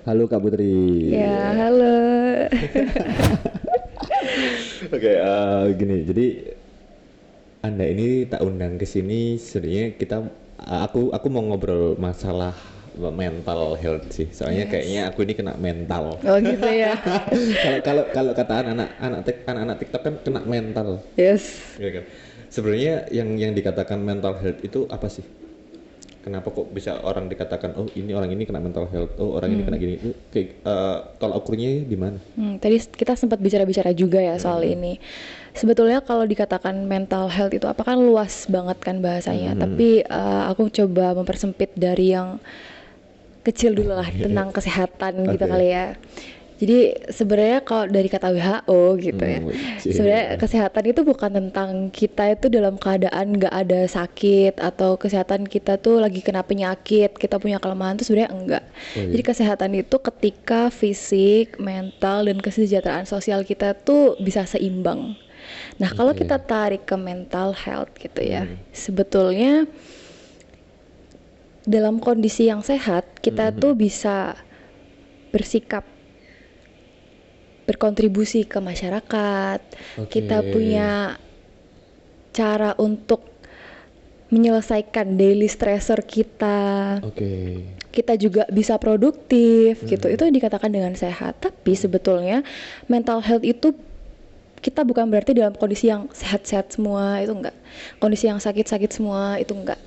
Halo Kak Putri. Ya, halo. Oke, gini. Jadi Anda ini tak undang ke sini sebenarnya aku mau ngobrol masalah mental health sih. Soalnya Yes. kayaknya aku ini kena mental. Oh gitu ya. Kalau kalau kalau kata anak-anak TikTok kan kena mental. Yes. Iya kan? Sebenarnya yang dikatakan mental health itu apa sih? Kenapa kok bisa orang dikatakan oh ini orang ini kena mental health, oh orang ini kena gini? Itu kayak tolak ukurnya di mana? Tadi kita sempat bicara-bicara juga ya soal Hmm. ini. Sebetulnya kalau dikatakan mental health itu apa kan luas banget kan bahasanya. Hmm. Tapi aku coba mempersempit dari yang kecil dulu lah tentang kesehatan gitu Oke. kali ya. Jadi sebenarnya kalau dari kata WHO gitu ya, sebenarnya Cie. kesehatan itu bukan tentang kita itu dalam keadaan nggak ada sakit atau kesehatan kita tuh lagi kena penyakit, kita punya kelemahan tuh sebenarnya enggak. Oh Jadi iya. kesehatan itu ketika fisik, mental dan kesejahteraan sosial kita tuh bisa seimbang. Nah kalau Oke. kita tarik ke mental health gitu ya, Hmm. sebetulnya dalam kondisi yang sehat kita Hmm. tuh bisa bersikap berkontribusi ke masyarakat, Oke. kita punya cara untuk menyelesaikan daily stressor kita, Oke. kita juga bisa produktif gitu, Hmm. itu yang dikatakan dengan sehat. Tapi sebetulnya mental health itu kita bukan berarti dalam kondisi yang sehat-sehat semua, itu enggak. Kondisi yang sakit-sakit semua, itu enggak.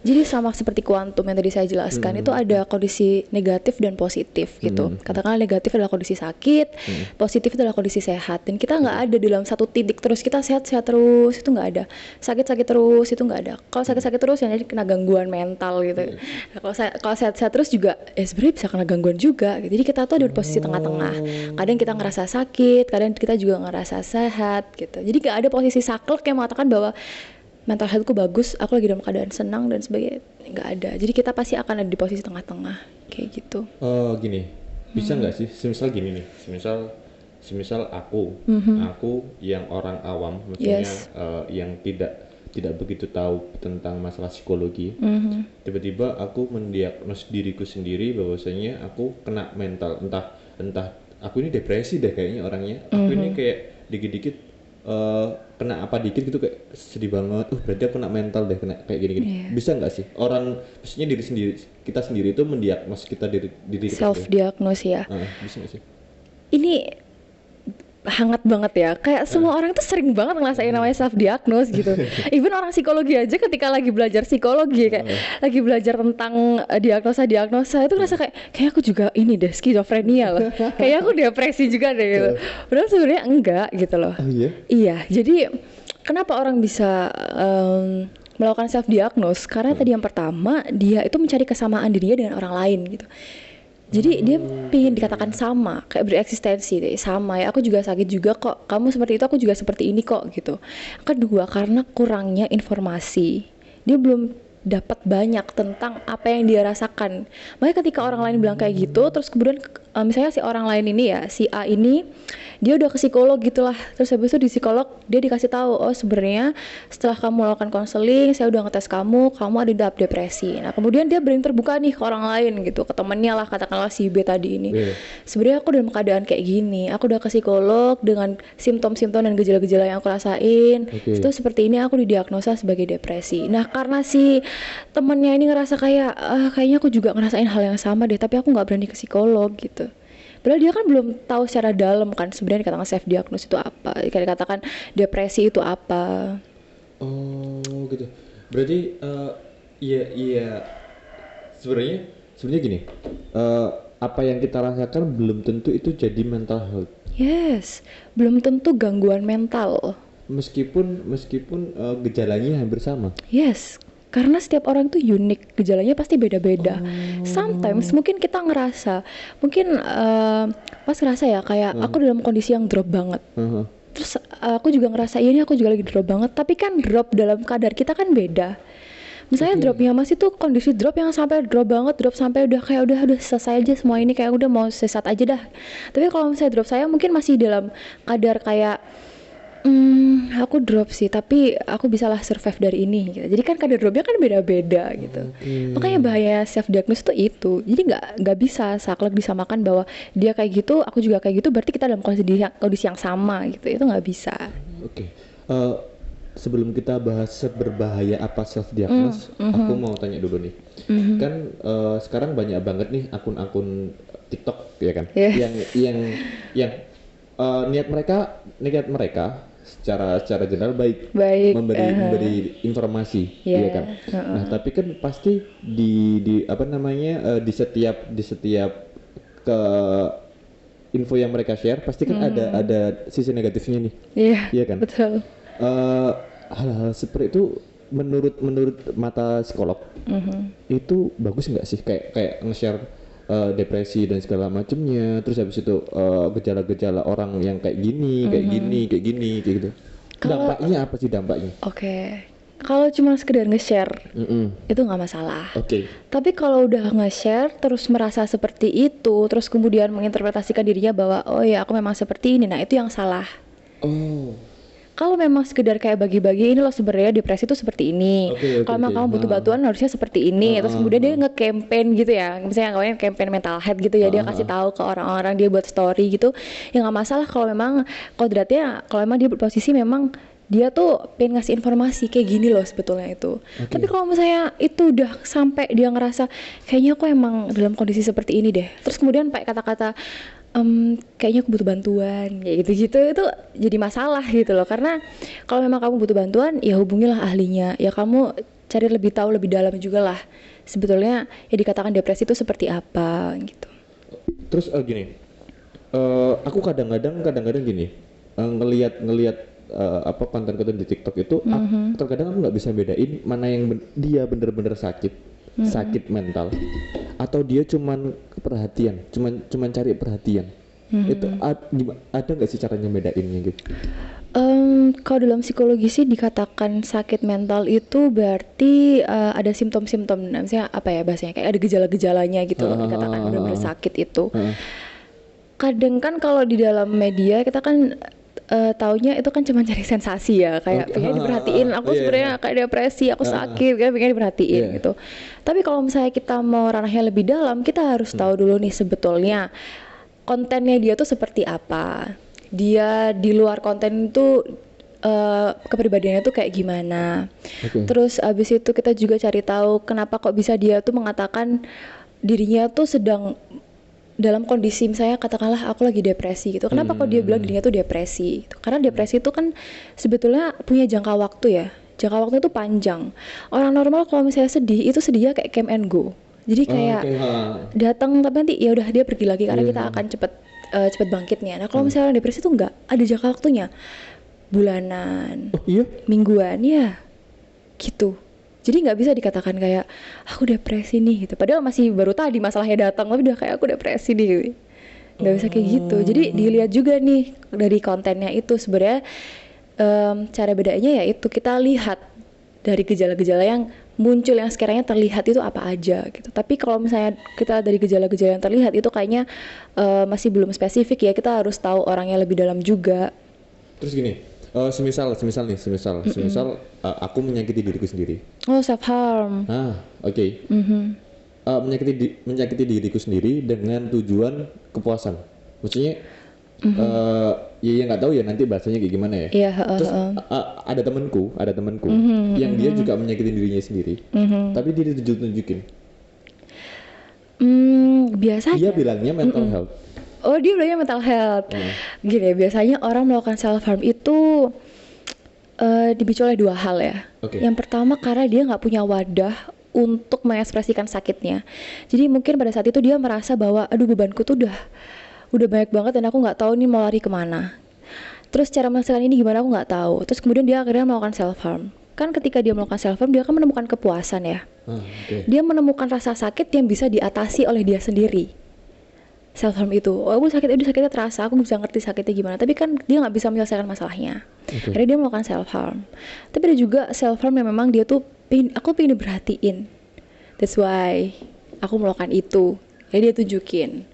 Jadi sama seperti kuantum yang tadi saya jelaskan, itu ada kondisi negatif dan positif gitu. Katakanlah negatif adalah kondisi sakit, positif adalah kondisi sehat. Dan kita nggak ada dalam satu titik terus, kita sehat-sehat terus, itu nggak ada. Sakit-sakit terus, itu nggak ada. Kalau sakit-sakit terus, yang jadi kena gangguan mental gitu. Nah, kalau sehat-sehat terus juga, sebenarnya bisa kena gangguan juga gitu. Jadi kita tuh ada di posisi tengah-tengah. Kadang kita ngerasa sakit, kadang kita juga ngerasa sehat gitu. Jadi nggak ada posisi saklek yang mengatakan bahwa mental healthku bagus, aku lagi dalam keadaan senang dan sebagainya, nggak ada. Jadi kita pasti akan ada di posisi tengah-tengah kayak gitu. Oh gini, bisa nggak sih? Semisal gini nih, semisal aku yang orang awam, maksudnya Yes. yang tidak begitu tahu tentang masalah psikologi, tiba-tiba aku mendiagnos diriku sendiri bahwasanya aku kena mental, entah entah aku ini depresi deh kayaknya orangnya, aku ini kayak dikit-dikit kena apa dikit gitu kayak sedih banget, berarti aku kena mental deh, kena kayak gini-gini. Yeah. Bisa nggak sih orang, maksudnya diri sendiri, kita sendiri itu mendiagnos diri kita Self sendiri? diagnose ya. Bisa nggak sih? Ini hangat banget ya. Kayak semua orang tuh sering banget ngerasain namanya self diagnose gitu. Even orang psikologi aja ketika lagi belajar psikologi kayak lagi belajar tentang diagnosa itu ngerasa kayak aku juga ini deh skizofrenia loh. Kayak aku depresi juga deh gitu. Padahal sebenarnya enggak gitu loh. Oh iya? Iya, jadi kenapa orang bisa melakukan self diagnose? Karena tadi yang pertama dia itu mencari kesamaan dirinya dengan orang lain gitu. Jadi dia pingin dikatakan sama, kayak bereksistensi deh, sama ya aku juga sakit juga kok, kamu seperti itu aku juga seperti ini kok gitu. Kedua karena kurangnya informasi, dia belum dapat banyak tentang apa yang dia rasakan. Makanya ketika orang lain bilang kayak gitu, terus kemudian misalnya si orang lain ini ya, si A ini dia udah ke psikolog gitulah, terus habis itu di psikolog dia dikasih tahu, oh sebenarnya setelah kamu melakukan konseling saya udah ngetes kamu ada di tahap depresi. Nah kemudian dia berani terbuka nih ke orang lain gitu, ke temennya lah, katakanlah si B tadi ini, Iya. sebenarnya aku dalam keadaan kayak gini, aku udah ke psikolog dengan simptom-simptom dan gejala-gejala yang aku rasain, Oke. itu seperti ini, aku didiagnosa sebagai depresi. Nah karena si temennya ini ngerasa kayak kayaknya aku juga ngerasain hal yang sama deh, tapi aku nggak berani ke psikolog gitu. Padahal dia kan belum tahu secara dalam kan sebenarnya dikatakan self diagnose itu apa, dikatakan depresi itu apa. Oh gitu. Berarti iya iya, sebenarnya sebenarnya gini, eh, apa yang kita rasakan belum tentu itu jadi mental health. Yes, belum tentu gangguan mental. Meskipun meskipun gejalanya hampir sama. Yes, karena setiap orang itu unik, gejalanya pasti beda-beda. Sometimes mungkin kita ngerasa, mungkin pas ngerasa ya kayak aku dalam kondisi yang drop banget. Heeh. Terus aku juga ngerasa iya nih aku juga lagi drop banget, tapi kan drop dalam kadar kita kan beda. Misalnya dropnya Mas itu kondisi drop yang sampai drop banget, drop sampai udah kayak udah selesai aja semua ini, kayak udah mau sesat aja dah. Tapi kalau misalnya drop saya mungkin masih dalam kadar kayak Aku drop sih, tapi aku bisalah survive dari ini gitu. Jadi kan kadar dropnya kan beda-beda gitu. Makanya bahaya self diagnose tuh itu. Jadi nggak bisa saklek disamakan bahwa dia kayak gitu, aku juga kayak gitu. Berarti kita dalam kondisi yang sama gitu. Itu nggak bisa. Oke. Eh, Sebelum kita bahas seberbahaya apa self diagnose, aku mau tanya dulu nih. Kan sekarang banyak banget nih akun-akun TikTok ya kan, Yeah. yang niat mereka secara general baik, Baik, memberi informasi, Yeah. ya kan. Nah, tapi kan pasti di apa namanya di setiap ke info yang mereka share pasti kan ada sisi negatifnya nih, Iya, iya kan. betul. Eh, Hal-hal seperti itu menurut mata psikolog itu bagus nggak sih, kayak nge-share depresi dan segala macemnya, terus habis itu gejala-gejala orang yang kayak gini kayak gitu. Dampaknya apa sih dampaknya? Oke. Kalau cuma sekedar nge-share, itu nggak masalah. Oke. Tapi kalau udah nge-share terus merasa seperti itu, terus kemudian menginterpretasikan dirinya bahwa oh ya aku memang seperti ini, nah itu yang salah. Oh. Kalau memang sekedar kayak bagi-bagi ini loh sebenarnya depresi itu seperti ini. Oke, Kalau memang kamu butuh bantuan harusnya seperti ini. Terus kemudian dia nge-campaign gitu ya. Misalnya kayak campaign mental health gitu ya. Dia kasih tahu ke orang-orang, dia buat story gitu. Ya nggak masalah kalau memang kodratnya, kalau memang dia berposisi memang dia tuh pengen ngasih informasi kayak gini loh sebetulnya itu. Tapi kalau misalnya itu udah sampai dia ngerasa kayaknya aku emang dalam kondisi seperti ini deh. Terus kemudian pakai kata-kata kayaknya aku butuh bantuan kayak gitu-gitu, itu jadi masalah gitu loh. Karena kalau memang kamu butuh bantuan ya hubungilah ahlinya, ya kamu cari lebih tahu lebih dalam juga lah sebetulnya ya dikatakan depresi itu seperti apa gitu. Terus gini, aku kadang-kadang gini, ngelihat apa konten-konten di TikTok itu, terkadang aku nggak bisa bedain mana yang dia bener-bener sakit mental, atau dia cuman perhatian, cuman cari perhatian. Itu ada nggak sih caranya bedainnya gitu? Kalau dalam psikologi sih dikatakan sakit mental itu berarti ada simptom-simptom, misalnya apa ya bahasanya, kayak ada gejala-gejalanya gitu loh, dikatakan benar-benar sakit itu. Kadang kan kalau di dalam media kita kan taunya itu kan cuma cari sensasi ya, kayak pengen diperhatiin, aku sebenarnya kayak depresi, aku sakit, kan pengen diperhatiin gitu. Tapi kalau misalnya kita mau ranahnya lebih dalam, kita harus tahu dulu nih sebetulnya kontennya dia tuh seperti apa. Dia di luar konten itu kepribadiannya tuh kayak gimana. Terus abis itu kita juga cari tahu kenapa kok bisa dia tuh mengatakan dirinya tuh sedang dalam kondisi, misalnya katakanlah aku lagi depresi gitu. Kenapa kok dia bilang dirinya tuh depresi gitu? Karena depresi itu kan sebetulnya punya jangka waktu ya. Jangka waktu itu panjang. Orang normal kalau misalnya sedih, itu sedihnya kayak come and go. Jadi kayak datang tapi nanti ya udah dia pergi lagi karena kita akan cepet bangkitnya. Nah kalau misalnya depresi itu enggak, ada jangka waktunya. Bulanan, mingguan ya gitu. Jadi nggak bisa dikatakan kayak aku depresi nih gitu. Padahal masih baru tadi masalahnya datang, tapi udah kayak aku depresi nih. Nggak bisa kayak gitu. Jadi dilihat juga nih dari kontennya itu sebenarnya cara bedanya ya itu kita lihat dari gejala-gejala yang muncul yang sekiranya terlihat itu apa aja gitu. Tapi kalau misalnya kita dari gejala-gejala yang terlihat itu kayaknya masih belum spesifik ya. Kita harus tahu orangnya lebih dalam juga. Terus gini. Semisal aku menyakiti diriku sendiri. Oh, self harm. Oke. Menyakiti diriku sendiri dengan tujuan kepuasan. Maksudnya ya nggak tahu ya nanti bahasanya kayak gimana ya. Terus ada temanku yang dia juga menyakiti dirinya sendiri. Tapi dia tunjukin. Biasanya. Dia bilangnya mental health. Oh, dia bilangnya mental health. Gini, biasanya orang melakukan self harm itu dipicu oleh dua hal ya. Yang pertama karena dia nggak punya wadah untuk mengekspresikan sakitnya. Jadi mungkin pada saat itu dia merasa bahwa aduh bebanku tuh udah banyak banget dan aku nggak tahu nih mau lari kemana. Terus cara menyelesaikan ini gimana aku nggak tahu. Terus kemudian dia akhirnya melakukan self harm. Kan ketika dia melakukan self harm dia akan menemukan kepuasan ya. Dia menemukan rasa sakit yang bisa diatasi oleh dia sendiri. Self harm itu, aku sakitnya terasa, aku bisa ngerti sakitnya gimana, tapi kan dia nggak bisa menyelesaikan masalahnya. Akhirnya dia melakukan self harm. Tapi ada juga self harm yang memang dia tuh aku pengen diperhatiin, that's why aku melakukan itu. Jadi dia tunjukin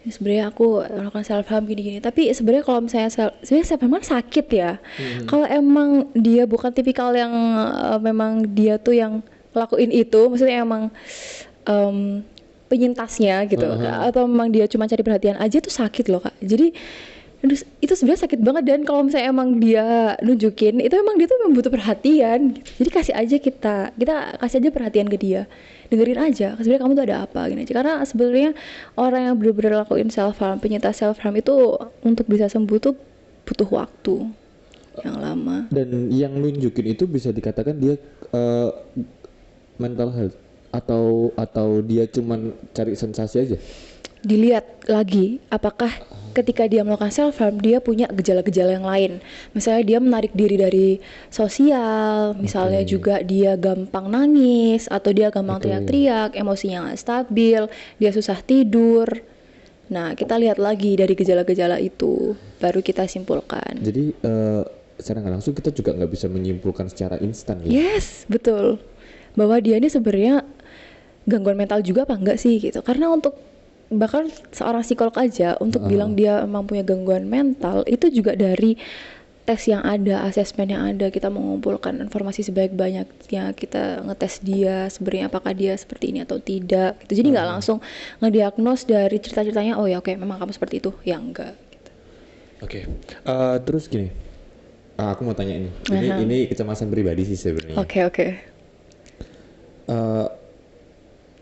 sebenarnya aku melakukan self harm gini-gini, tapi sebenarnya kalau misalnya sebenarnya self harm kan sakit ya. Kalau emang dia bukan tipikal yang memang dia tuh yang lakuin itu, maksudnya emang penyintasnya gitu, atau memang dia cuma cari perhatian aja, tuh sakit loh Kak. Jadi itu sebenarnya sakit banget, dan kalau misalnya emang dia nunjukin itu emang dia tuh memang butuh perhatian gitu. Jadi kasih aja kita kasih aja perhatian ke dia, dengerin aja sebenarnya kamu tuh ada apa gini aja, karena sebenarnya orang yang benar-benar lakuin self harm, penyintas self harm itu untuk bisa sembuh tuh butuh waktu yang lama. Dan yang nunjukin itu bisa dikatakan dia mental health atau dia cuman cari sensasi aja. Dilihat lagi apakah ketika dia melakukan self harm dia punya gejala-gejala yang lain. Misalnya dia menarik diri dari sosial, misalnya juga dia gampang nangis, atau dia gampang teriak-teriak, emosinya nggak stabil, dia susah tidur. Nah, kita lihat lagi dari gejala-gejala itu, baru kita simpulkan. Jadi secara nggak langsung kita juga nggak bisa menyimpulkan secara instan ya. Yes, betul. Bahwa dia ini sebenarnya gangguan mental juga apa enggak sih gitu. Karena untuk bahkan seorang psikolog aja untuk bilang dia emang punya gangguan mental itu juga dari tes yang ada, asesmen yang ada, kita mengumpulkan informasi sebaik-banyaknya, kita ngetes dia sebenarnya apakah dia seperti ini atau tidak gitu. Jadi nggak langsung ngediagnos dari cerita-ceritanya, oh ya oke, memang kamu seperti itu, ya enggak gitu. Oke. Terus gini, aku mau tanya ini kecemasan pribadi sih sebenarnya. Oke.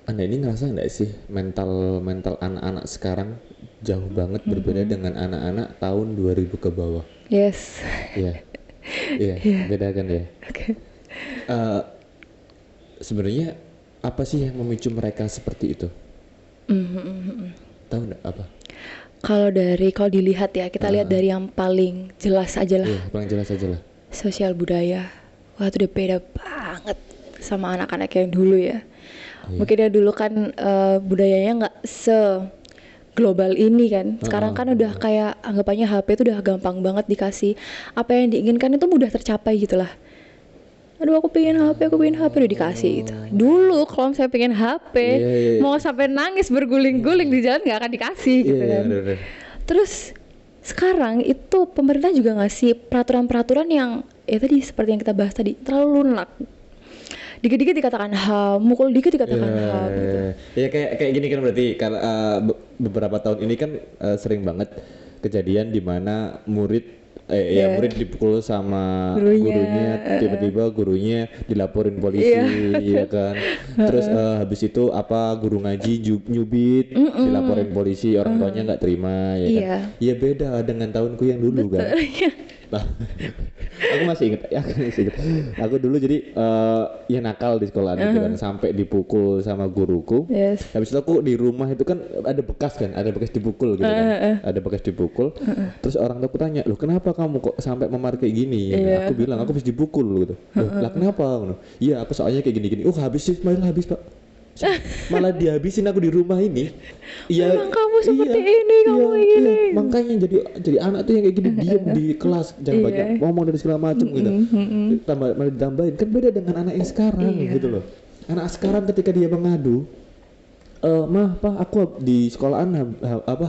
Anda ini ngerasa nggak sih mental anak-anak sekarang jauh banget berbeda dengan anak-anak tahun 2000 ke bawah? Yes. Iya, beda kan ya. Oke. Sebenarnya apa sih yang memicu mereka seperti itu? Tahu nggak apa? Kalau dilihat ya, kita lihat dari yang paling jelas aja lah. Iya, paling jelas aja lah. Sosial budaya. Wah, itu udah beda banget sama anak-anak yang dulu ya. Mungkin ya dulu kan budayanya nggak se-global ini kan. Sekarang kan udah kayak anggapannya HP itu udah gampang banget dikasih. Apa yang diinginkan itu mudah tercapai gitu lah. Aduh aku pengen HP udah dikasih gitu. Dulu kalau saya pengen HP, mau sampai nangis berguling-guling di jalan nggak akan dikasih gitu kan. Terus sekarang itu pemerintah juga ngasih peraturan-peraturan yang ya tadi seperti yang kita bahas tadi, terlalu lunak. Dikit-dikit dikatakan HAM, mukul dikit dikatakan HAM gitu. Ya kayak gini kan berarti karena beberapa tahun ini kan sering banget kejadian di mana murid dipukul sama gurunya, tiba-tiba gurunya dilaporin polisi, ya kan. Terus habis itu guru ngaji nyubit, dilaporin polisi, orang tuanya nggak terima, ya kan. Iya beda dengan tahunku yang dulu kan. Nah, aku masih ingat. Aku dulu jadi ya nakal di sekolah gitu kan, sampai dipukul sama guruku. Habis itu aku di rumah itu kan ada bekas dipukul gitu kan. Ada bekas dipukul. Terus orang tua aku tanya, "Loh, kenapa kamu kok sampai memar kayak gini?" Aku bilang, "Aku habis dipukul," gitu. "Lah kenapa?" "Iya, aku soalnya kayak gini-gini." "Oh, habis Pak." Malah dihabisin aku di rumah ini. Iya, memang kamu seperti ini, kamu ini. Makanya jadi anak tuh yang kayak gini diam di kelas, jangan banyak ngomong dan segala macam gitu. Malah ditambahin, kan beda dengan anak yang sekarang gitu loh. Anak sekarang ketika dia mengadu, Pak, aku di sekolahan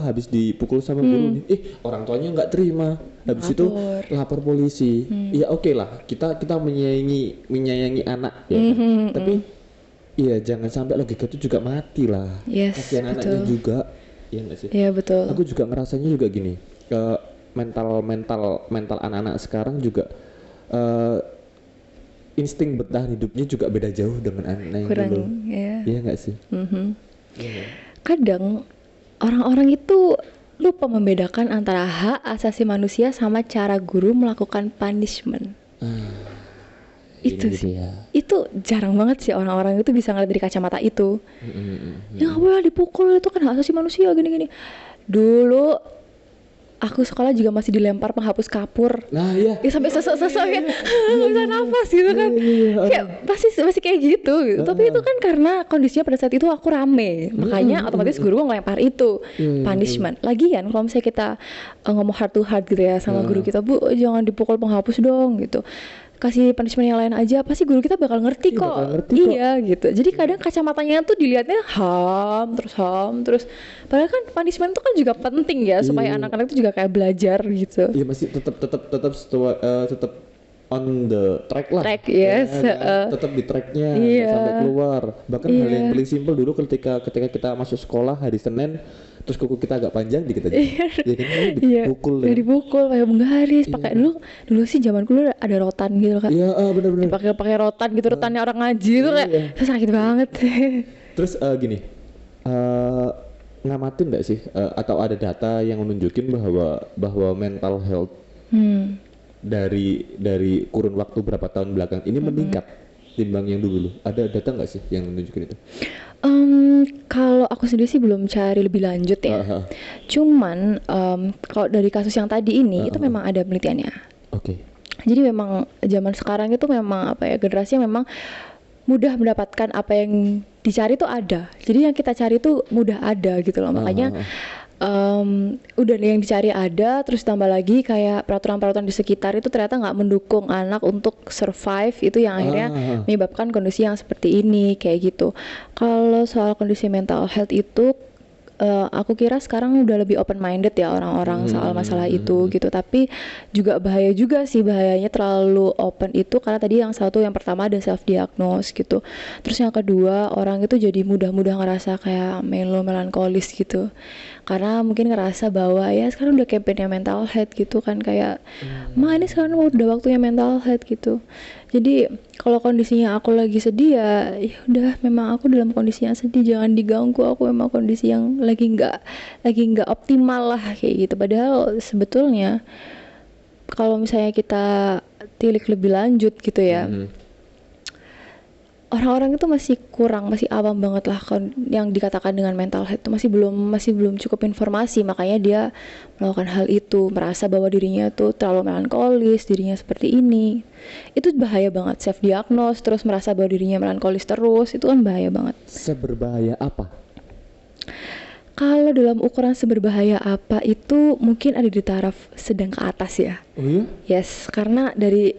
habis dipukul sama guru nih. Orang tuanya nggak terima. Habis itu lapor polisi. Ya oke lah, kita menyayangi anak ya. Tapi iya, jangan sampai logika itu juga mati lah. Kasihan anaknya juga. Iya nggak sih? Iya betul. Aku juga ngerasanya juga gini. Mental anak-anak sekarang juga insting bertahan hidupnya juga beda jauh dengan anak yang dulu. Iya nggak sih? Kadang orang-orang itu lupa membedakan antara hak asasi manusia sama cara guru melakukan punishment. Itu sih, itu jarang banget sih orang-orang itu bisa ngeliat dari kacamata itu. Ya nggak boleh dipukul, itu kan hak asasi manusia gini-gini. Dulu aku sekolah juga masih dilempar penghapus kapur. Nah iya. Ya sampai sesek-sesek ya, nggak bisa nafas gitu kan. Kayak masih kayak gitu. Tapi itu kan karena kondisinya pada saat itu aku rame, makanya otomatis guru ngelempar itu punishment. Lagian kalau misalnya kita ngomong heart to heart gitu ya sama guru kita, "Bu, jangan dipukul penghapus dong," gitu. kasih punishment yang lain aja, pasti guru kita bakal ngerti Iya, kok. bakal ngerti kok. Iya gitu. Jadi kadang kacamatanya tuh dilihatnya ham terus. Padahal kan punishment itu kan juga penting ya supaya Iya. anak-anak itu juga kayak belajar gitu. Iya masih tetap on the track lah. Track, yes, Ya kan? Tetap di tracknya nggak Iya. sampai keluar. Bahkan hal Iya. yang paling simpel dulu ketika kita masuk sekolah hari Senin, terus kuku kita agak panjang dikit aja. Ya kan ini Iya. dipukul Nggak ya. dipukul kayak penggaris, pakai dulu sih zaman dulu ada rotan gitu kan. Iya, benar-benar. Pakai rotan gitu, rotannya orang ngaji itu kayak Iya. itu sakit banget. Terus gini, ngamatin nggak sih atau ada data yang menunjukin bahwa mental health Hmm. dari kurun waktu berapa tahun belakang ini meningkat timbang yang dulu? Ada data nggak sih yang menunjukkan itu? Kalau aku sendiri sih belum cari lebih lanjut ya. Aha. Cuman kalau dari kasus yang tadi ini itu memang ada penelitiannya. Oke. Jadi memang zaman sekarang itu memang apa ya, generasi yang memang mudah mendapatkan apa yang dicari tuh ada. Jadi yang kita cari tuh mudah ada gitu loh. Makanya udah yang dicari ada, terus tambah lagi kayak peraturan-peraturan di sekitar itu ternyata nggak mendukung anak untuk survive, itu yang akhirnya menyebabkan kondisi yang seperti ini kayak gitu. Kalau soal kondisi mental health itu aku kira sekarang udah lebih open minded ya orang-orang soal masalah itu gitu. Tapi juga bahaya juga sih, bahayanya terlalu open itu karena tadi yang pertama ada self diagnose gitu. Terus yang kedua, orang itu jadi mudah-mudah ngerasa kayak melankolis gitu. Karena mungkin ngerasa bahwa ya sekarang udah campaignnya mental health gitu kan, kayak ini sekarang udah waktunya mental health gitu. Jadi kalau kondisinya aku lagi sedih ya udah, memang aku dalam kondisi yang sedih, jangan diganggu, aku memang kondisi yang lagi nggak optimal lah kayak gitu. Padahal sebetulnya kalau misalnya kita tilik lebih lanjut gitu ya, orang-orang itu masih awam banget lah yang dikatakan dengan mental health itu masih belum cukup informasi, makanya dia melakukan hal itu, merasa bahwa dirinya tuh terlalu melankolis, dirinya seperti ini. Itu bahaya banget, self diagnose terus merasa bahwa dirinya melankolis terus, itu kan bahaya banget. Seberbahaya apa? Kalau dalam ukuran seberbahaya apa itu mungkin ada di taraf sedang ke atas ya. Oh iya? Yes, karena dari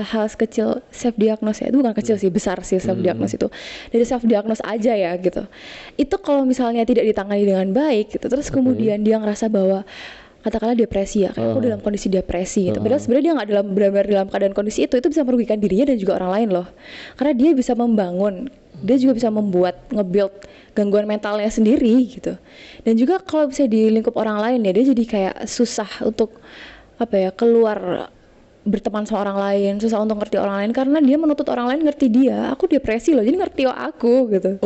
hal sekecil self diagnose itu bukan kecil sih, besar sih self diagnose itu. Dari self diagnose aja ya gitu. Itu kalau misalnya tidak ditangani dengan baik gitu, terus kemudian dia ngerasa bahwa katakanlah depresi ya, kayak aku dalam kondisi depresi gitu. Padahal sebenarnya dia nggak benar-benar dalam keadaan kondisi itu bisa merugikan dirinya dan juga orang lain loh. Karena dia bisa membangun, dia juga bisa nge-build gangguan mentalnya sendiri gitu. Dan juga kalau bisa di lingkup orang lain ya, dia jadi kayak susah untuk keluar berteman sama orang lain, susah untuk ngerti orang lain karena dia menuntut orang lain ngerti dia. Aku depresi loh, jadi ngerti aku gitu.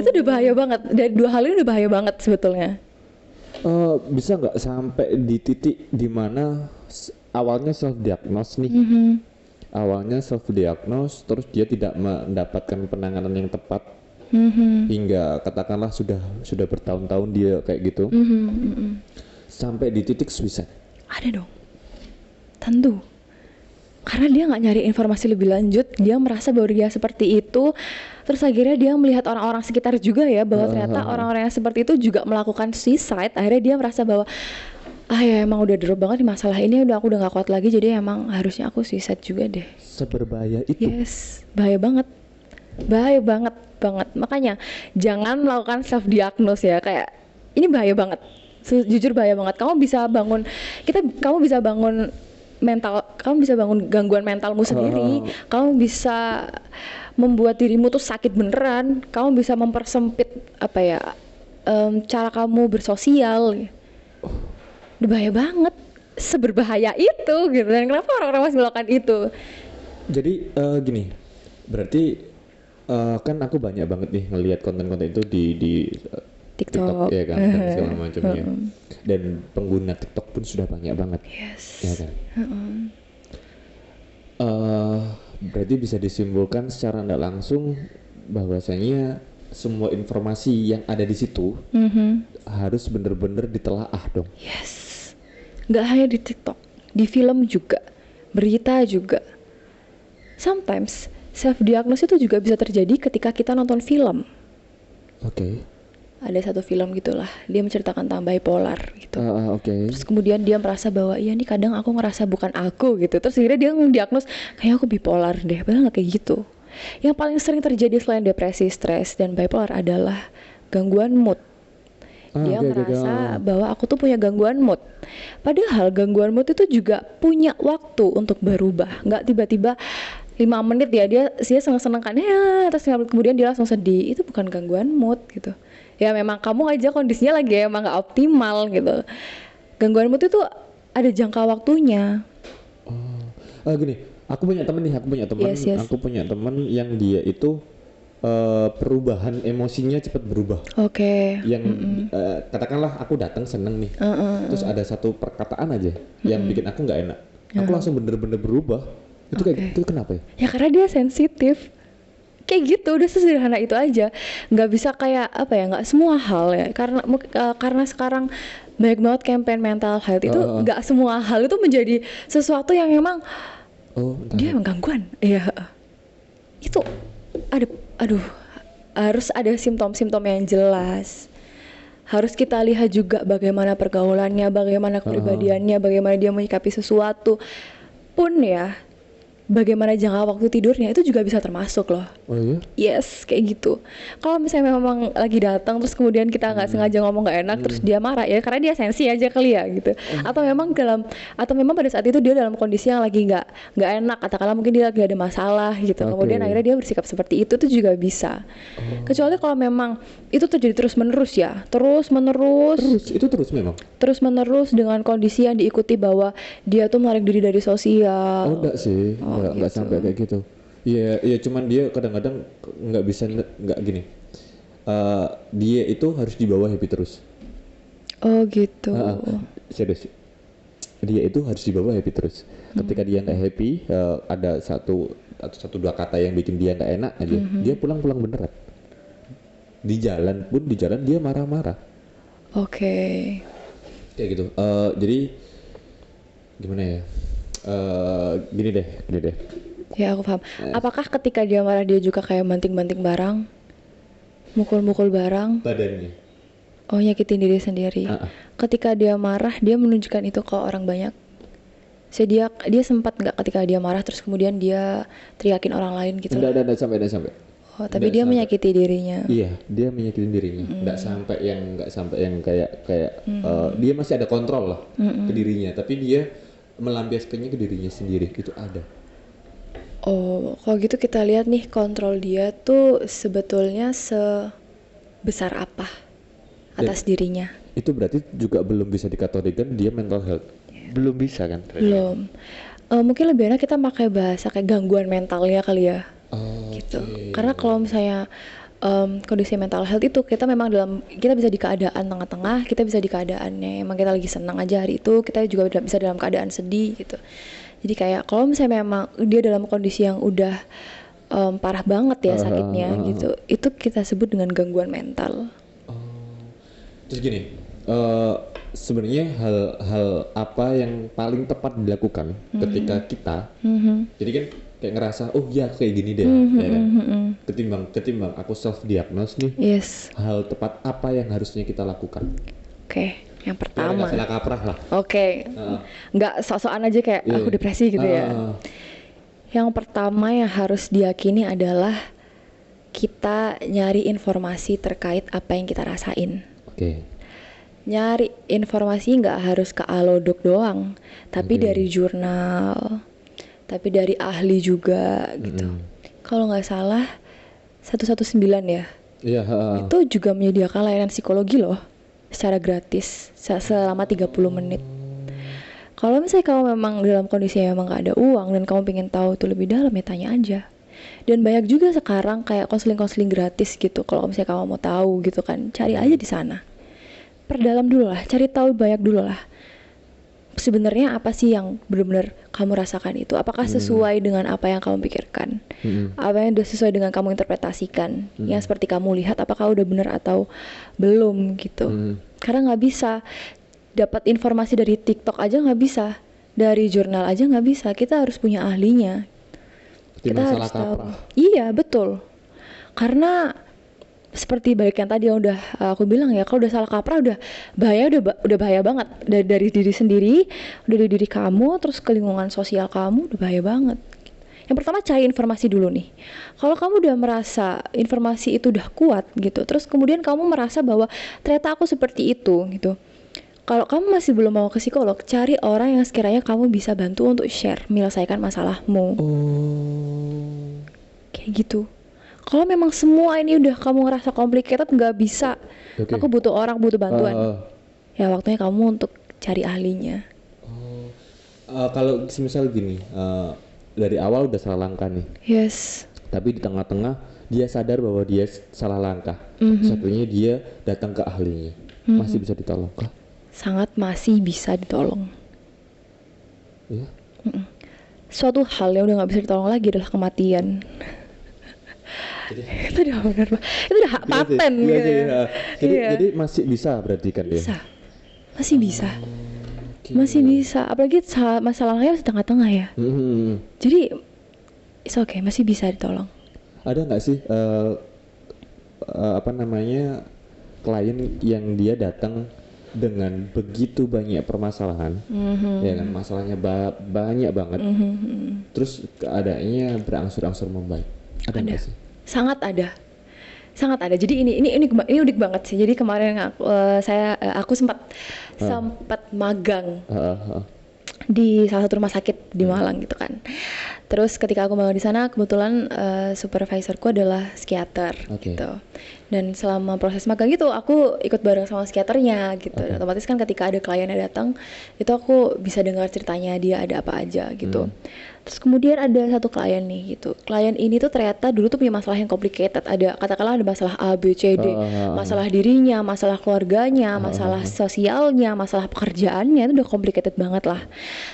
Itu udah bahaya banget. Dari dua hal ini udah bahaya banget sebetulnya. Bisa nggak sampai di titik dimana awalnya self diagnose nih, awalnya self diagnose terus dia tidak mendapatkan penanganan yang tepat hingga katakanlah sudah bertahun-tahun dia kayak gitu, sampai di titik suicide? Ada dong, tentu. Karena dia nggak nyari informasi lebih lanjut, dia merasa bahwa dia seperti itu, terus akhirnya dia melihat orang-orang sekitar juga ya bahwa ternyata orang-orang yang seperti itu juga melakukan suicide. Akhirnya dia merasa bahwa ya emang udah drop banget di masalah ini, aku udah nggak kuat lagi, jadi emang harusnya aku suicide juga deh. Seberbahaya itu? Yes, bahaya banget banget. Makanya jangan melakukan self diagnose ya, kayak ini bahaya banget, jujur bahaya banget. Kamu bisa bangun mental, kamu bisa bangun gangguan mentalmu sendiri, kamu bisa membuat dirimu tuh sakit beneran, kamu bisa mempersempit cara kamu bersosial. Udah bahaya banget, seberbahaya itu gitu. Dan kenapa orang-orang masih melakukan itu? Jadi gini, berarti kan aku banyak banget nih ngelihat konten-konten itu di TikTok ya kan, dan segala macamnya. Dan pengguna TikTok pun sudah banyak banget. Yes. Ya kan? Berarti bisa disimpulkan secara tidak langsung bahwasanya semua informasi yang ada di situ harus benar-benar ditelaah dong. Yes. Nggak hanya di TikTok, di film juga, berita juga. Sometimes self diagnose itu juga bisa terjadi ketika kita nonton film. Oke. ada satu film gitulah, dia menceritakan tentang bipolar gitu. Oke. Terus kemudian dia merasa bahwa iya nih kadang aku ngerasa bukan aku gitu. Terus akhirnya dia mendiagnos kayak aku bipolar deh, padahal nggak kayak gitu. Yang paling sering terjadi selain depresi, stres, dan bipolar adalah gangguan mood. Dia merasa bahwa aku tuh punya gangguan mood. Padahal gangguan mood itu juga punya waktu untuk berubah. Nggak tiba-tiba 5 menit ya dia seneng-seneng kan ya, terus 5 menit kemudian dia langsung sedih. Itu bukan gangguan mood gitu. Ya memang kamu aja kondisinya lagi emang nggak optimal gitu. Gangguan mood itu ada jangka waktunya. Gini, aku punya temen, Yes. aku punya temen yang dia itu perubahan emosinya cepat berubah. Oke. Yang katakanlah aku datang seneng nih, terus ada satu perkataan aja yang bikin aku nggak enak, aku langsung bener-bener berubah. Itu kayak itu kenapa ya? Ya karena dia sensitif. Kayak gitu, udah sesederhana itu aja. Nggak bisa kayak apa ya, nggak semua hal ya. Karena sekarang banyak banget campaign mental health itu, nggak semua hal itu menjadi sesuatu yang emang dia emang gangguan. Iya. Itu harus ada simptom-simptom yang jelas. Harus kita lihat juga bagaimana pergaulannya, bagaimana kepribadiannya, bagaimana dia menyikapi sesuatu pun ya. Bagaimana jangka waktu tidurnya itu juga bisa termasuk loh. Oh iya? Yes, kayak gitu. Kalau misalnya memang lagi datang terus kemudian kita nggak sengaja ngomong nggak enak terus dia marah ya karena dia sensi aja kali ya gitu. Atau memang pada saat itu dia dalam kondisi yang lagi nggak enak, katakanlah mungkin dia lagi ada masalah gitu. Kemudian akhirnya dia bersikap seperti itu tuh juga bisa. Kecuali kalau memang itu terjadi terus menerus ya, terus memang. Terus menerus dengan kondisi yang diikuti bahwa dia tuh menarik diri dari sosial. Enggak sih, enggak sampai kayak gitu. Iya, cuman dia kadang-kadang nggak bisa, nggak gini. Dia itu harus dibawa happy terus. Oh gitu. Serius. Dia itu harus dibawa happy terus. Ketika dia nggak happy, ada satu dua kata yang bikin dia nggak enak aja, dia pulang beneran. Di jalan dia marah-marah. Oke. Kayak gitu. Jadi gimana ya? Gini deh. Ya aku paham. Apakah ketika dia marah dia juga kayak banting-banting barang, mukul-mukul barang? Badannya. Oh, nyakitin diri sendiri. Ketika dia marah dia menunjukkan itu ke orang banyak. Dia sempat nggak ketika dia marah terus kemudian dia teriakin orang lain gitu? Enggak sampai. Oh, tapi dia menyakiti dirinya. Iya, dia menyakiti dirinya. Nggak sampai yang kayak dia masih ada kontrol lah ke dirinya, tapi dia melampiaskannya ke dirinya sendiri. Itu ada. Oh, kalau gitu kita lihat nih kontrol dia tuh sebetulnya sebesar apa atas dirinya. Itu berarti juga belum bisa dikategorikan dia mental health. Belum bisa kan? Belum. Mungkin lebih enak kita pakai bahasa kayak gangguan mentalnya kali ya. Gitu. Karena kalau misalnya kondisi mental health itu kita bisa di keadaan tengah-tengah, kita bisa di keadaannya emang kita lagi senang aja hari itu, kita juga bisa dalam keadaan sedih gitu. Jadi kayak kalau misalnya memang dia dalam kondisi yang udah parah banget ya sakitnya gitu, itu kita sebut dengan gangguan mental. Terus gini, sebenarnya hal apa yang paling tepat dilakukan ketika kita, jadi kan kayak ngerasa oh ya kayak gini deh, ya kan? Ketimbang aku self diagnose nih, hal tepat apa yang harusnya kita lakukan? Oke. Yang pertama, salah kaprah lah. Oke. Nggak sok-sokan aja kayak aku depresi gitu ya. Yang pertama yang harus diyakini adalah kita nyari informasi terkait apa yang kita rasain. Nyari informasi nggak harus ke Alodoc doang, tapi dari jurnal, tapi dari ahli juga gitu. Kalau nggak salah 119 ya. Itu juga menyediakan layanan psikologi loh. Secara gratis selama 30 menit. Kalau misalnya kamu memang dalam kondisi yang memang gak ada uang dan kamu pengen tahu itu lebih dalam ya tanya aja. Dan banyak juga sekarang kayak konseling gratis gitu. Kalau misalnya kamu mau tahu gitu kan, cari aja di sana. Perdalam dulu lah, cari tahu banyak dulu lah. Sebenarnya apa sih yang benar-benar kamu rasakan itu? Apakah sesuai dengan apa yang kamu pikirkan? Apa yang udah sesuai dengan kamu interpretasikan? Yang seperti kamu lihat apakah udah benar atau belum gitu? Karena nggak bisa dapat informasi dari TikTok aja nggak bisa, dari jurnal aja nggak bisa. Kita harus punya ahlinya. Kita harus tahu. Iya betul. Karena seperti balik yang tadi yang udah aku bilang ya, kalau udah salah kaprah udah bahaya, udah bahaya banget dari diri sendiri, udah dari diri kamu, terus ke lingkungan sosial kamu udah bahaya banget. Yang pertama cari informasi dulu nih. Kalau kamu udah merasa informasi itu udah kuat gitu, terus kemudian kamu merasa bahwa ternyata aku seperti itu gitu. Kalau kamu masih belum mau ke psikolog, cari orang yang sekiranya kamu bisa bantu untuk share, menyelesaikan masalahmu. Kayak gitu. Kalau memang semua ini udah kamu ngerasa complicated, nggak bisa, aku butuh orang, butuh bantuan. Ya waktunya kamu untuk cari ahlinya. Kalau misal gini, dari awal udah salah langkah nih. Yes. Tapi di tengah-tengah dia sadar bahwa dia salah langkah. Satunya dia datang ke ahlinya. Masih bisa ditolong kah? Sangat masih bisa ditolong. Iya. Suatu hal yang udah nggak bisa ditolong lagi adalah kematian. Itu udah benar, itu udah hak paten gitu ya. Jadi masih bisa berarti kan dia? Bisa. Masih bisa. Masih bisa, apalagi masalahnya masih tengah-tengah ya. Jadi it's okay, masih bisa ditolong. Ada nggak sih klien yang dia datang dengan begitu banyak permasalahan, ya kan, masalahnya banyak banget, terus keadaannya berangsur-angsur membaik. Ada nggak sih? Sangat ada. Jadi ini unik banget sih. Jadi kemarin aku sempat magang di salah satu rumah sakit di Malang gitu kan. Terus ketika aku magang di sana, kebetulan supervisorku adalah psikiater gitu. Dan selama proses magang gitu, aku ikut bareng sama psikiaternya gitu. Dan otomatis kan ketika ada klien yang datang, itu aku bisa dengar ceritanya dia ada apa aja gitu. Terus kemudian ada satu klien nih gitu. Klien ini tuh ternyata dulu tuh punya masalah yang complicated. Katakanlah ada masalah A, B, C, D. Masalah dirinya, masalah keluarganya, masalah sosialnya, masalah pekerjaannya, itu udah complicated banget lah.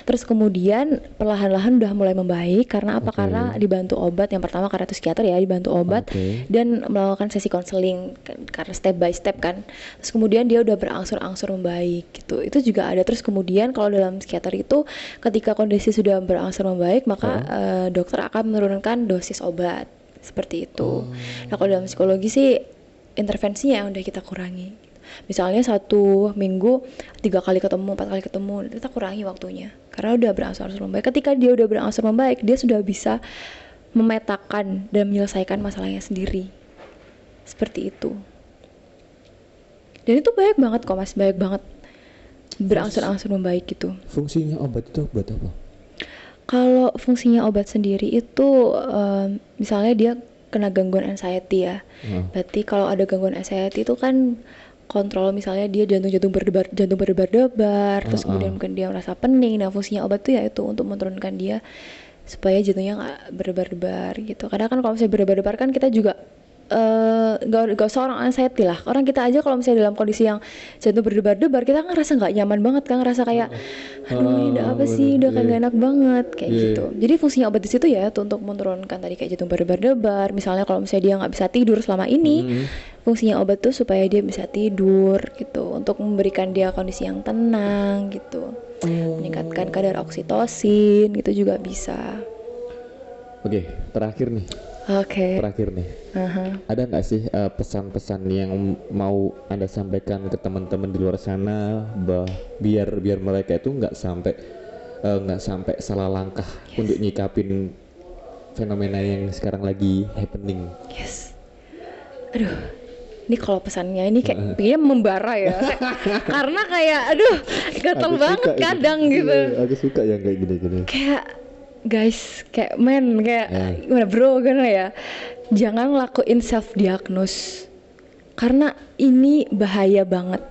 Terus kemudian perlahan-lahan udah mulai membaik. Karena apa? Karena dibantu obat. Yang pertama karena itu psikiater ya, dibantu obat dan melakukan sesi konseling karena step by step kan. Terus kemudian dia udah berangsur-angsur membaik gitu. Itu juga ada. Terus kemudian kalau dalam psikiater itu ketika kondisi sudah berangsur membaik, maka dokter akan menurunkan dosis obat seperti itu. Nah kalau dalam psikologi sih intervensinya yang udah kita kurangi. Misalnya 1 minggu 3 kali ketemu, 4 kali ketemu, kita kurangi waktunya karena udah berangsur-angsur membaik. Ketika dia udah berangsur membaik, dia sudah bisa memetakan dan menyelesaikan masalahnya sendiri. Seperti itu. Dan itu baik banget kok Mas, baik banget. Berangsur-angsur membaik gitu. Fungsinya obat itu buat apa? Kalau fungsinya obat sendiri itu misalnya dia kena gangguan anxiety ya. Berarti kalau ada gangguan anxiety itu kan kontrol, misalnya dia jantung berdebar-debar, terus kemudian mungkin dia merasa pening. Nah fungsinya obat itu ya itu untuk menurunkan dia supaya jantungnya nggak berdebar-debar gitu. Karena kan kalau misalnya berdebar-debar kan kita juga gak usah orang anxiety lah, orang kita aja kalau misalnya dalam kondisi yang jantung berdebar-debar, kita kan ngerasa nggak nyaman banget kan, ngerasa kayak aduh ini udah apa sih, udah kan gak enak banget kayak gitu. Jadi fungsinya obat di situ ya itu untuk menurunkan tadi kayak jantung berdebar-debar. Misalnya kalau misalnya dia nggak bisa tidur selama ini, fungsinya obat tuh supaya dia bisa tidur gitu, untuk memberikan dia kondisi yang tenang gitu, meningkatkan kadar oksitosin gitu juga bisa. Oke, terakhir nih. Terakhir nih, ada nggak sih pesan-pesan yang mau Anda sampaikan ke teman-teman di luar sana, biar mereka itu nggak sampai salah langkah untuk nyikapin fenomena yang sekarang lagi happening? Aduh, ini kalau pesannya ini kayak pengennya membara ya, karena kayak aduh gatel banget kadang gitu. Aku suka yang kayak gini-gini. Kayak guys, kayak gimana bro, gimana ya, jangan lakuin self diagnose karena ini bahaya banget.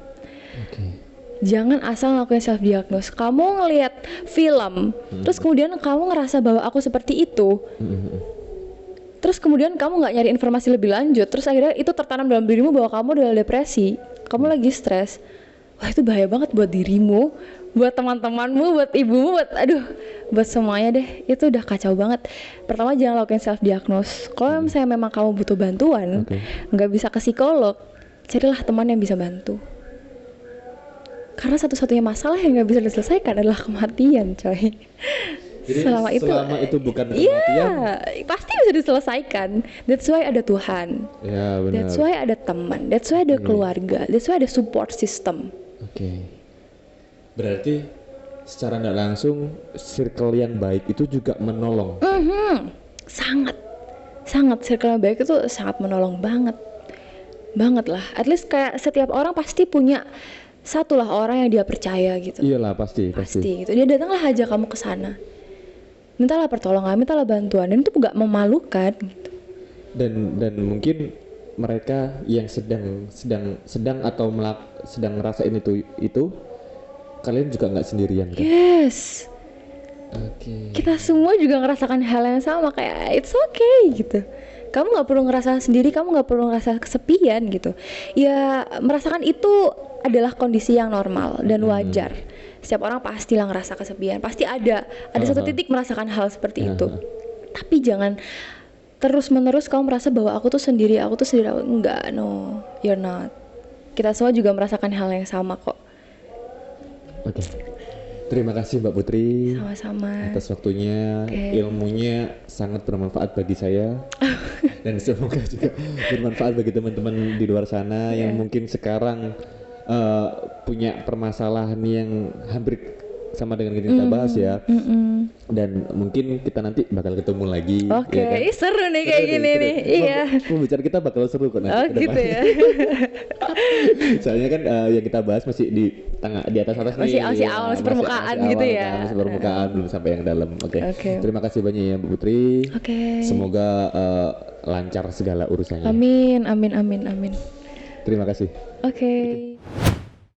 Jangan asal lakuin self diagnose. Kamu ngelihat film, terus kemudian kamu ngerasa bahwa aku seperti itu, terus kemudian kamu nggak nyari informasi lebih lanjut, terus akhirnya itu tertanam dalam dirimu bahwa kamu adalah depresi, kamu lagi stres. Wah itu bahaya banget buat dirimu, buat teman-temanmu, buat ibumu, buat semuanya deh. Itu udah kacau banget. Pertama jangan lakukan self diagnose. Kalau misalnya memang kamu butuh bantuan, nggak bisa ke psikolog, carilah teman yang bisa bantu. Karena satu-satunya masalah yang nggak bisa diselesaikan adalah kematian, coy. Jadi selama itu bukan iya, kematian. pasti bisa diselesaikan. That's why ada Tuhan. Ya benar. That's why ada teman. That's why ada keluarga. That's why ada support system. Oke. Berarti secara nggak langsung circle yang baik itu juga menolong. Sangat circle yang baik itu sangat menolong banget lah. At least kayak setiap orang pasti punya satu lah orang yang dia percaya gitu. Iyalah pasti. Gitu. Dia datanglah aja kamu ke sana, mintalah pertolongan, mintalah bantuan, dan itu nggak memalukan gitu. Dan mungkin mereka yang sedang atau sedang ngerasain itu kalian juga nggak sendirian kan? Yes. Oke. Kita semua juga ngerasakan hal yang sama, kayak it's okay gitu. Kamu nggak perlu ngerasa sendiri, kamu nggak perlu ngerasa kesepian gitu. Ya merasakan itu adalah kondisi yang normal dan wajar. Setiap orang pastilah ngerasa kesepian, pasti ada satu titik merasakan hal seperti itu. Tapi jangan terus menerus kamu merasa bahwa aku tuh sendiri. Enggak, no, you're not. Kita semua juga merasakan hal yang sama kok. Oke. Terima kasih Mbak Putri. Sama-sama. Atas waktunya, ilmunya sangat bermanfaat bagi saya. Dan semoga juga bermanfaat bagi teman-teman di luar sana yang mungkin sekarang punya permasalahan yang hampir sama dengan yang kita bahas ya. Dan mungkin kita nanti bakal ketemu lagi. Oke, ya kan? seru nih kayak gini nih. Iya. Pembicaraan kita bakal seru kok nanti. Oh gitu ya. Soalnya kan yang kita bahas masih di atas Masih nih. awal, masih permukaan gitu ya. Masih permukaan, belum sampai yang dalam. Oke. Terima kasih banyak ya Bu Putri. Oke. Semoga lancar segala urusannya. Amin. Terima kasih. Oke.